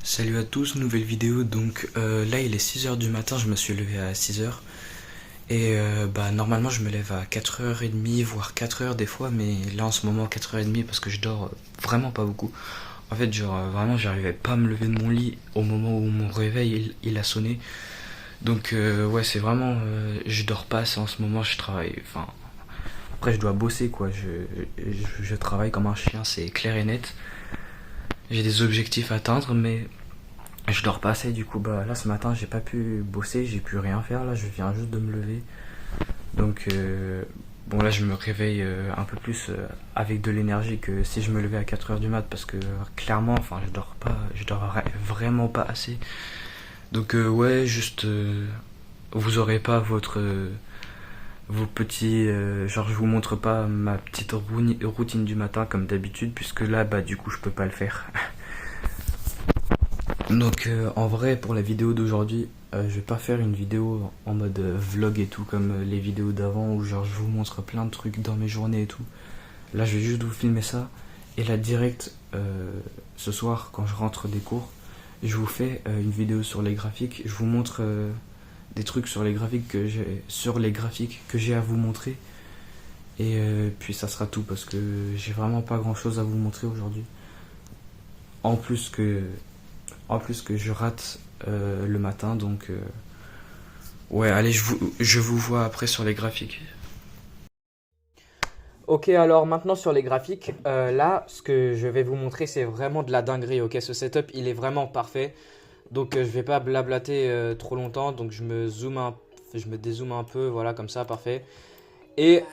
Salut à tous, nouvelle vidéo. Donc là il est 6 heures du matin, je me suis levé à 6 heures. Et normalement je me lève à 4h30 voire 4 heures des fois, mais là en ce moment 4h30 parce que je dors vraiment pas beaucoup. En fait genre vraiment j'arrivais pas à me lever de mon lit au moment où mon réveil il a sonné. Donc ouais c'est vraiment je dors pas assez en ce moment, je travaille. Enfin après je dois bosser quoi, je travaille comme un chien, c'est clair et net. J'ai des objectifs à atteindre mais je dors pas assez, du coup bah là ce matin j'ai pas pu bosser, j'ai pu rien faire, là je viens juste de me lever. Donc bon là je me réveille un peu plus avec de l'énergie que si je me levais à 4 heures du mat, parce que clairement enfin je dors vraiment pas assez. Donc ouais juste vous aurez pas vos petits genre je vous montre pas ma petite routine du matin comme d'habitude, puisque là bah du coup je peux pas le faire. Donc en vrai pour la vidéo d'aujourd'hui, je vais pas faire une vidéo en mode vlog et tout comme les vidéos d'avant où genre je vous montre plein de trucs dans mes journées et tout. Là je vais juste vous filmer ça, et là direct ce soir quand je rentre des cours, je vous fais une vidéo sur les graphiques, je vous montre des trucs sur les graphiques que j'ai à vous montrer, et puis ça sera tout parce que j'ai vraiment pas grand chose à vous montrer aujourd'hui. En plus que en plus que je rate le matin, donc ouais, allez, je vous vois après sur les graphiques. Ok, alors maintenant sur les graphiques, là, ce que je vais vous montrer, c'est vraiment de la dinguerie. Ok, ce setup, il est vraiment parfait. Donc, je vais pas blablater trop longtemps. Donc, je me dézoome un peu, voilà, comme ça, parfait. Et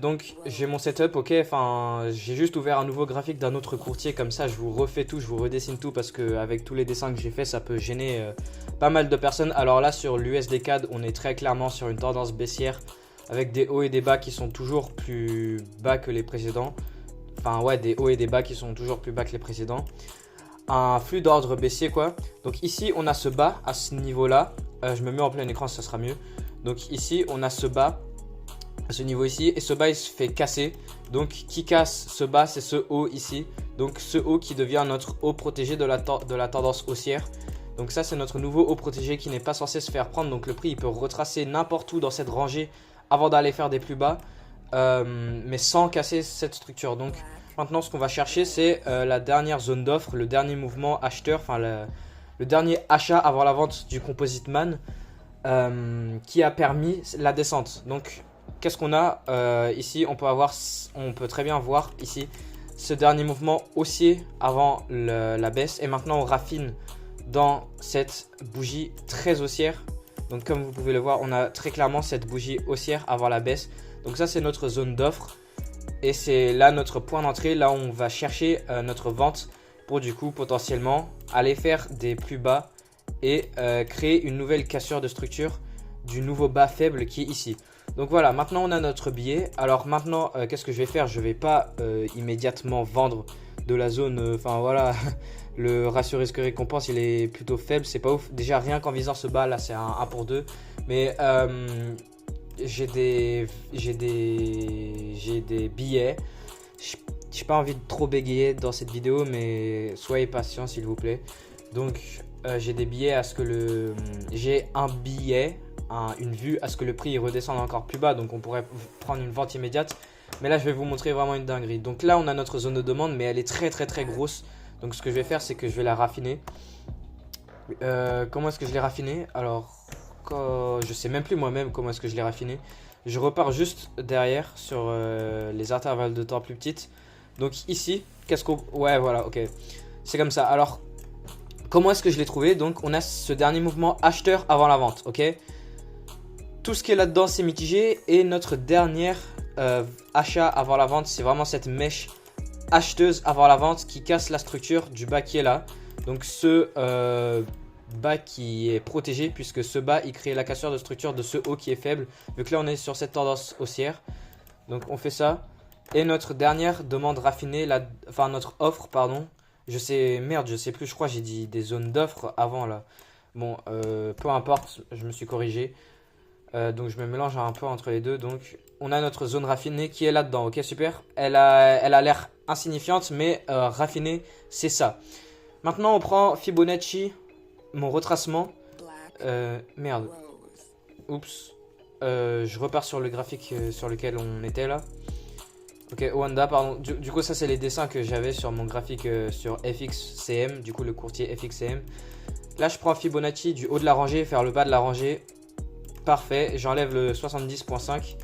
donc, j'ai mon setup, ok. Enfin, j'ai juste ouvert un nouveau graphique d'un autre courtier, comme ça, je vous refais tout, je vous redessine tout, parce que avec tous les dessins que j'ai fait, ça peut gêner pas mal de personnes. Alors là, sur l'USD CAD, on est très clairement sur une tendance baissière, avec des hauts et des bas qui sont toujours plus bas que les précédents. Enfin ouais, des hauts et des bas qui sont toujours plus bas que les précédents. Un flux d'ordre baissier quoi. Donc ici on a ce bas à ce niveau là. Je me mets en plein écran, ça sera mieux. Donc ici on a ce bas à ce niveau ici, et ce bas il se fait casser. Donc qui casse ce bas, c'est ce haut ici. Donc ce haut qui devient notre haut protégé de la tendance haussière. Donc ça c'est notre nouveau haut protégé qui n'est pas censé se faire prendre. Donc le prix il peut retracer n'importe où dans cette rangée avant d'aller faire des plus bas, mais sans casser cette structure. Donc maintenant ce qu'on va chercher, c'est la dernière zone d'offre, le dernier mouvement acheteur, enfin le dernier achat avant la vente du Composite Man, qui a permis la descente. Donc qu'est-ce qu'on a ici? On peut très bien voir ici ce dernier mouvement haussier avant la baisse, et maintenant on raffine dans cette bougie très haussière. Donc comme vous pouvez le voir, on a très clairement cette bougie haussière avant la baisse. Donc ça c'est notre zone d'offre, et c'est là notre point d'entrée, là où on va chercher notre vente pour du coup potentiellement aller faire des plus bas et créer une nouvelle cassure de structure du nouveau bas faible qui est ici. Donc voilà, maintenant on a notre billet. Alors maintenant qu'est-ce que je vais faire? Je ne vais pas immédiatement vendre de la zone, enfin voilà, le ratio risque récompense il est plutôt faible, c'est pas ouf. Déjà rien qu'en visant ce bas là c'est un 1 pour 2. Mais j'ai des billets. J'ai pas envie de trop bégayer dans cette vidéo, mais soyez patient s'il vous plaît. Donc j'ai des billets à ce que j'ai un billet, une vue à ce que le prix redescende encore plus bas. Donc on pourrait prendre une vente immédiate. Mais là je vais vous montrer vraiment une dinguerie. Donc là on a notre zone de demande, mais elle est très très très grosse. Donc ce que je vais faire, c'est que je vais la raffiner. Comment est-ce que je l'ai raffiné? Alors je sais même plus moi-même comment est-ce que je l'ai raffiné. Je repars juste derrière sur les intervalles de temps plus petites. Donc ici, qu'est-ce qu'on... Ouais voilà, ok. C'est comme ça. Alors comment est-ce que je l'ai trouvé? Donc on a ce dernier mouvement acheteur avant la vente, ok. Tout ce qui est là-dedans c'est mitigé, et notre dernier achat avant la vente, c'est vraiment cette mèche acheteuse avant la vente qui casse la structure du bas qui est là. Donc ce bas qui est protégé, puisque ce bas il crée la cassure de structure de ce haut qui est faible, vu que là on est sur cette tendance haussière. Donc on fait ça, et notre dernière demande raffinée, enfin notre offre pardon, je sais plus, je crois j'ai dit des zones d'offre avant là. Bon peu importe, je me suis corrigé. Donc je me mélange un peu entre les deux. Donc on a notre zone raffinée qui est là-dedans. Ok, super. Elle a l'air insignifiante, mais raffinée, c'est ça. Maintenant, on prend Fibonacci, mon retracement. Merde. Oups. Je repars sur le graphique sur lequel on était là. Ok, Wanda, pardon. Du coup, ça, c'est les dessins que j'avais sur mon graphique sur FXCM, du coup, le courtier FXCM. Là, je prends Fibonacci du haut de la rangée, faire le bas de la rangée. Parfait. J'enlève le 70.5.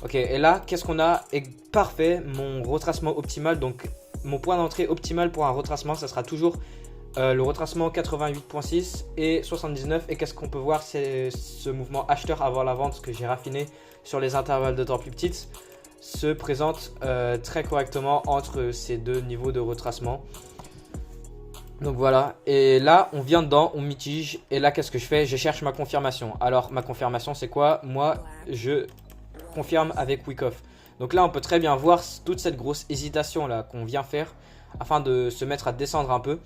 Ok, et là, qu'est-ce qu'on a? Et parfait, mon retracement optimal. Donc, mon point d'entrée optimal pour un retracement, ça sera toujours le retracement 88.6 et 79. Et qu'est-ce qu'on peut voir? C'est ce mouvement acheteur avant la vente que j'ai raffiné sur les intervalles de temps plus petites se présente très correctement entre ces deux niveaux de retracement. Donc voilà, et là on vient dedans, on mitige, et là qu'est-ce que je fais? Je cherche ma confirmation. Alors ma confirmation c'est quoi? Moi je confirme avec Wyckoff. Donc là on peut très bien voir toute cette grosse hésitation là qu'on vient faire afin de se mettre à descendre un peu.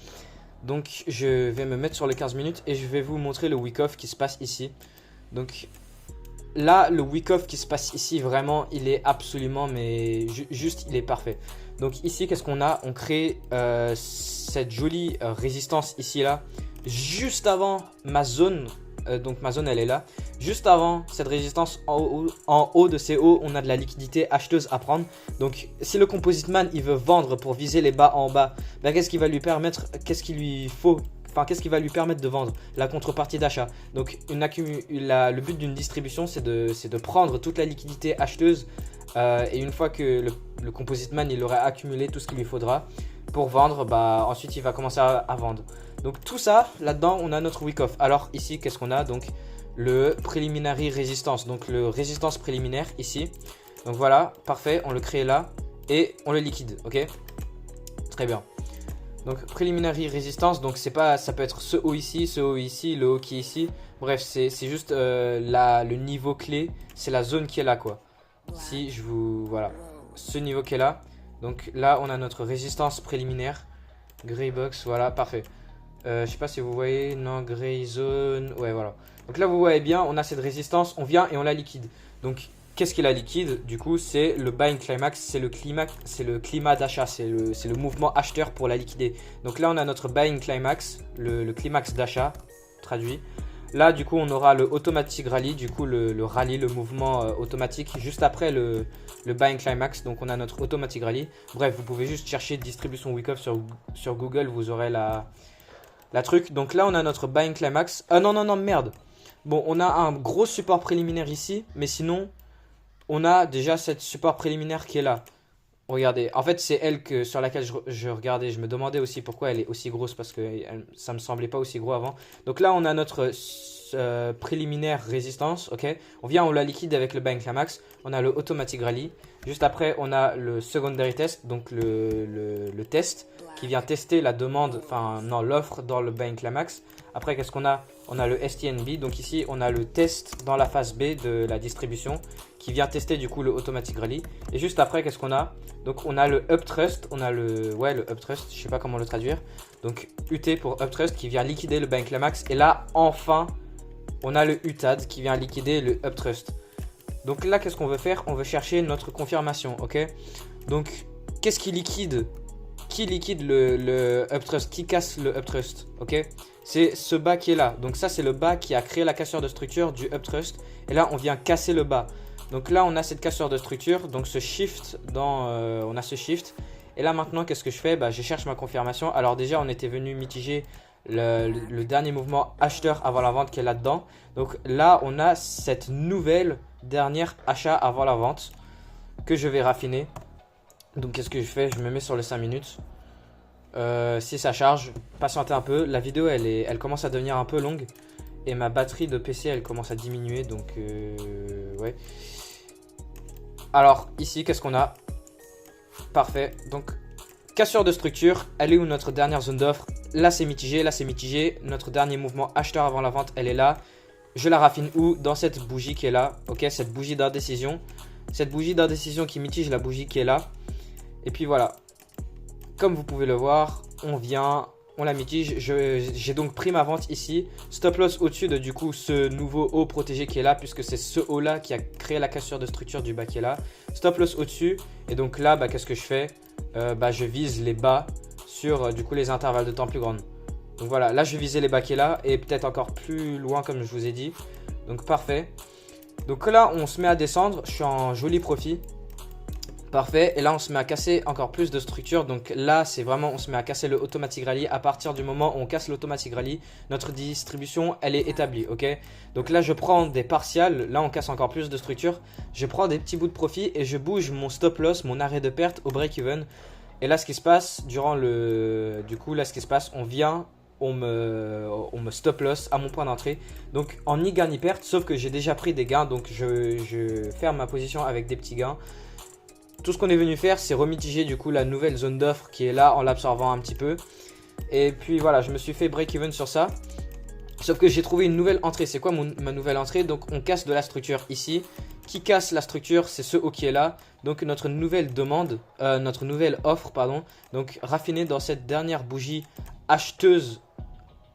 Donc je vais me mettre sur les 15 minutes et je vais vous montrer le Wyckoff qui se passe ici. Donc là, le Wyckoff qui se passe ici, vraiment, il est absolument, mais juste, il est parfait. Donc ici, qu'est-ce qu'on a? On crée cette jolie résistance ici, là, juste avant ma zone. Donc ma zone, elle est là. Juste avant cette résistance, en haut de ces hauts, on a de la liquidité acheteuse à prendre. Donc si le Composite Man, il veut vendre pour viser les bas en bas, ben, qu'est-ce qui va lui permettre? Qu'est-ce qu'il lui faut? Enfin, qu'est-ce qui va lui permettre de vendre? La contrepartie d'achat. Donc, le but d'une distribution, c'est de prendre toute la liquidité acheteuse et une fois que le Composite Man il aurait accumulé tout ce qu'il lui faudra pour vendre, bah, ensuite il va commencer à vendre. Donc, tout ça, là-dedans, on a notre Wyckoff. Alors, ici, qu'est-ce qu'on a? Donc, le Preliminary Resistance. Donc, le résistance préliminaire ici. Donc, voilà, parfait. On le crée là et on le liquide. Ok? Très bien. Donc preliminary résistance, donc c'est pas, ça peut être ce haut ici, le haut qui est ici. Bref, c'est juste le niveau clé, c'est la zone qui est là quoi. Si je vous, voilà, ce niveau qui est là. Donc là on a notre résistance préliminaire, gray box, voilà, parfait. Je sais pas si vous voyez, non, gray zone, ouais voilà. Donc là vous voyez bien, on a cette résistance, on vient et on la liquide. Donc qu'est-ce qui la liquide? Du coup, c'est le buying climax, c'est le climat d'achat, c'est le mouvement acheteur pour la liquider. Donc là, on a notre buying climax, le climax d'achat, traduit. Là, du coup, on aura le automatic rally, du coup, le rallye, le mouvement automatique, juste après le buying climax. Donc, on a notre automatic rally. Bref, vous pouvez juste chercher distribution Wyckoff sur Google, vous aurez la truc. Donc là, on a notre buying climax. Ah non, non, non, merde. Bon, on a un gros support préliminaire ici, mais sinon... On a déjà cette support préliminaire qui est là. Regardez, en fait c'est elle sur laquelle je regardais. Je me demandais aussi pourquoi elle est aussi grosse parce que ça me semblait pas aussi gros avant. Donc là on a notre préliminaire résistance, ok. On vient, on la liquide avec le buying climax. On a le automatic rally. Juste après on a le secondary test, donc le test qui vient tester la demande, enfin non l'offre dans le buying climax. Après qu'est-ce qu'on a? On a le STNB, donc ici on a le test dans la phase B de la distribution qui vient tester du coup le automatic rally. Et juste après qu'est-ce qu'on a? Donc on a le uptrust, on a le uptrust, je sais pas comment le traduire. Donc UT pour uptrust qui vient liquider le buying climax. Et là enfin on a le UTAD qui vient liquider le uptrust. Donc là qu'est-ce qu'on veut faire? On veut chercher notre confirmation, ok. Donc qu'est-ce qui liquide? Qui liquide le uptrust? Qui casse le uptrust? Ok, c'est ce bas qui est là. Donc ça c'est le bas qui a créé la cassure de structure du uptrust. Et là on vient casser le bas. Donc là on a cette cassure de structure. Donc ce shift on a ce shift. Et là maintenant qu'est-ce que je fais? Bah, je cherche ma confirmation. Alors déjà on était venu mitiger le dernier mouvement acheteur avant la vente qui est là-dedans. Donc là on a cette nouvelle dernière achat avant la vente que je vais raffiner. Donc qu'est-ce que je fais? Je me mets sur les 5 minutes. Si ça charge, patientez un peu. La vidéo elle commence à devenir un peu longue. Et ma batterie de PC elle commence à diminuer. Donc ouais. Alors ici qu'est-ce qu'on a? Parfait. Donc cassure de structure. Elle est où notre dernière zone d'offre? Là c'est mitigé, là c'est mitigé. Notre dernier mouvement acheteur avant la vente elle est là. Je la raffine où? Dans cette bougie qui est là. Ok, cette bougie d'indécision. Cette bougie d'indécision qui mitige la bougie qui est là. Et puis voilà, comme vous pouvez le voir, on vient, on la mitige. J'ai donc pris ma vente ici. Stop loss au-dessus de du coup ce nouveau haut protégé qui est là, puisque c'est ce haut là qui a créé la cassure de structure du bas qui est là. Stop loss au-dessus. Et donc là, bah, qu'est-ce que je fais? Je vise les bas sur du coup les intervalles de temps plus grands. Donc voilà, là je vais viser les baquets là et peut-être encore plus loin comme je vous ai dit. Donc parfait. Donc là on se met à descendre, je suis en joli profit. Parfait, et là on se met à casser encore plus de structures. Donc là c'est vraiment, on se met à casser le automatic rally. À partir du moment où on casse l'automatic rally, notre distribution elle est établie, ok. Donc là je prends des partials, là on casse encore plus de structures. Je prends des petits bouts de profit et je bouge mon stop loss, mon arrêt de perte au break-even. Et là ce qui se passe, durant le... Du coup là ce qui se passe, on vient... On me stop loss à mon point d'entrée. Donc en ni gain ni perte, sauf que j'ai déjà pris des gains. Donc je ferme ma position avec des petits gains. Tout ce qu'on est venu faire, c'est remitiger du coup la nouvelle zone d'offre qui est là en l'absorbant un petit peu. Et puis voilà, je me suis fait break-even sur ça. Sauf que j'ai trouvé une nouvelle entrée. C'est quoi ma nouvelle entrée? Donc on casse de la structure ici. Qui casse la structure, c'est ce haut qui est là. Donc notre nouvelle demande, notre nouvelle offre, pardon. Donc raffinée dans cette dernière bougie acheteuse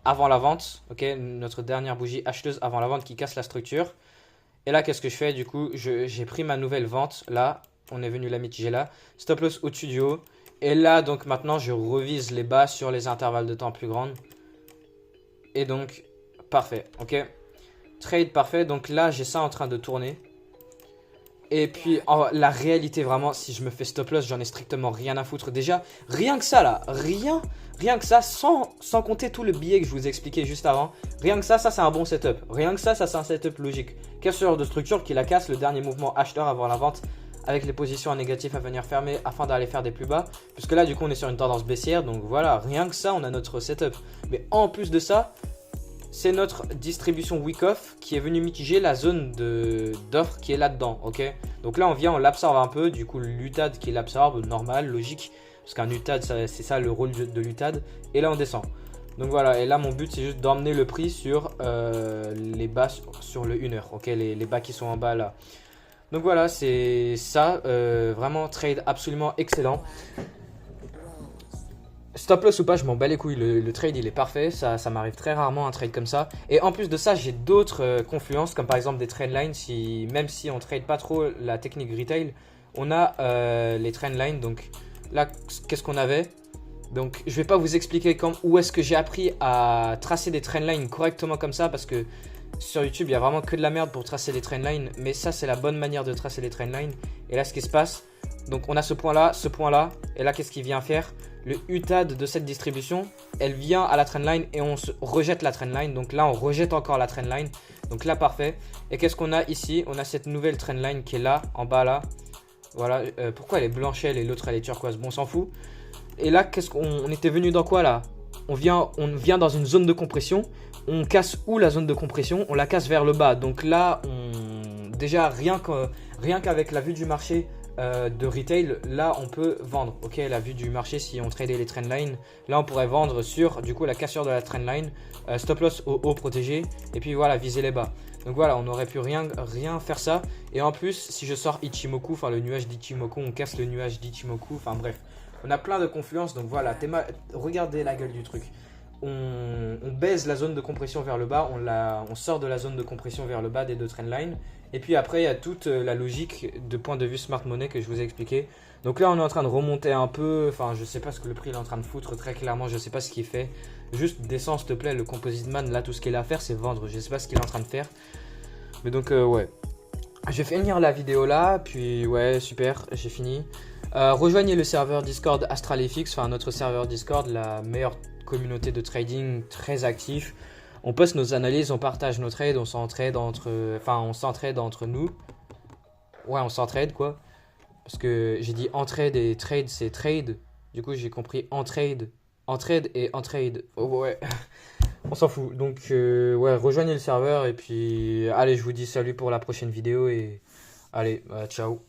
avant la vente. Ok, notre dernière bougie acheteuse avant la vente qui casse la structure. Et là, qu'est-ce que je fais? Du coup, j'ai pris ma nouvelle vente là. On est venu la mitiger là. Stop loss au-dessus du haut. Et là, donc maintenant, je revise les bas sur les intervalles de temps plus grandes. Et donc, parfait. Ok. Trade parfait. Donc là, j'ai ça en train de tourner. Et puis, la réalité, vraiment, si je me fais stop loss, j'en ai strictement rien à foutre. Déjà, rien que ça là. Rien que ça, sans compter tout le billet que je vous ai expliqué juste avant. Rien que ça c'est un bon setup. Rien que ça c'est un setup logique. Casseur de structure qui la casse, le dernier mouvement acheteur avant la vente. Avec les positions en négatif à venir fermer afin d'aller faire des plus bas. Puisque là, du coup, on est sur une tendance baissière. Donc voilà, rien que ça, on a notre setup. Mais en plus de ça, c'est notre distribution week-off qui est venue mitiger la zone d'offre qui est là-dedans. Ok. Donc là, on vient, on l'absorbe un peu. Du coup, l'UTAD qui l'absorbe, normal, logique. Parce qu'un UTAD, c'est ça le rôle de l'UTAD. Et là, on descend. Donc voilà, et là, mon but, c'est juste d'emmener le prix sur les bas sur le 1 heure. Ok, les bas qui sont en bas là. Donc voilà, c'est ça, vraiment trade absolument excellent. Stop loss ou pas, je m'en bats les couilles, le trade il est parfait, ça m'arrive très rarement un trade comme ça. Et en plus de ça, j'ai d'autres confluences, comme par exemple des trendlines, même si on trade pas trop la technique retail, on a les trendlines. Donc là, qu'est-ce qu'on avait? Donc je vais pas vous expliquer où est-ce que j'ai appris à tracer des trendlines correctement comme ça, parce que sur YouTube, il y a vraiment que de la merde pour tracer les trendlines. Mais ça, c'est la bonne manière de tracer les trendlines. Et là, ce qui se passe, donc on a ce point-là. Et là, qu'est-ce qu'il vient faire? Le UTAD de cette distribution, elle vient à la trendline et on rejette la trendline. Donc là, on rejette encore la trendline. Donc là, parfait. Et qu'est-ce qu'on a ici? On a cette nouvelle trendline qui est là, en bas là. Voilà. Pourquoi elle est blanchelle et l'autre elle est turquoise? Bon, on s'en fout. Et là, qu'est-ce qu'on était venu dans quoi là? On vient dans une zone de compression. On casse où la zone de compression? On la casse vers le bas. Donc là, déjà rien qu'avec la vue du marché de retail, là on peut vendre. Ok, la vue du marché, si on tradait les trendlines, là on pourrait vendre sur du coup la cassure de la trendline, stop loss au haut protégé, et puis voilà, viser les bas. Donc voilà, on n'aurait pu rien faire ça. Et en plus, si je sors Ichimoku, enfin le nuage d'Ichimoku, on casse le nuage d'Ichimoku, enfin bref. On a plein de confluences, donc voilà, regardez la gueule du truc. On baise la zone de compression vers le bas, on sort de la zone de compression vers le bas des deux trendlines. Et puis après, il y a toute la logique de point de vue smart money que je vous ai expliqué. Donc là, on est en train de remonter un peu. Enfin, je sais pas ce que le prix est en train de foutre très clairement. Je sais pas ce qu'il fait. Juste descends, s'il te plaît, le composite man. Là, tout ce qu'il a à faire, c'est vendre. Je sais pas ce qu'il est en train de faire. Mais donc, ouais. Je vais finir la vidéo là. Puis, ouais, super, j'ai fini. Rejoignez le serveur Discord AstralFX, enfin notre serveur Discord, la meilleure communauté de trading, très actif. On poste nos analyses, on partage nos trades, on s'entraide entre nous. Ouais, on s'entraide quoi. Parce que j'ai dit entraide et trade, c'est trade. Du coup, j'ai compris entraide et entraide. Oh ouais, on s'en fout. Donc, ouais, rejoignez le serveur et puis, allez, je vous dis salut pour la prochaine vidéo et allez, ciao.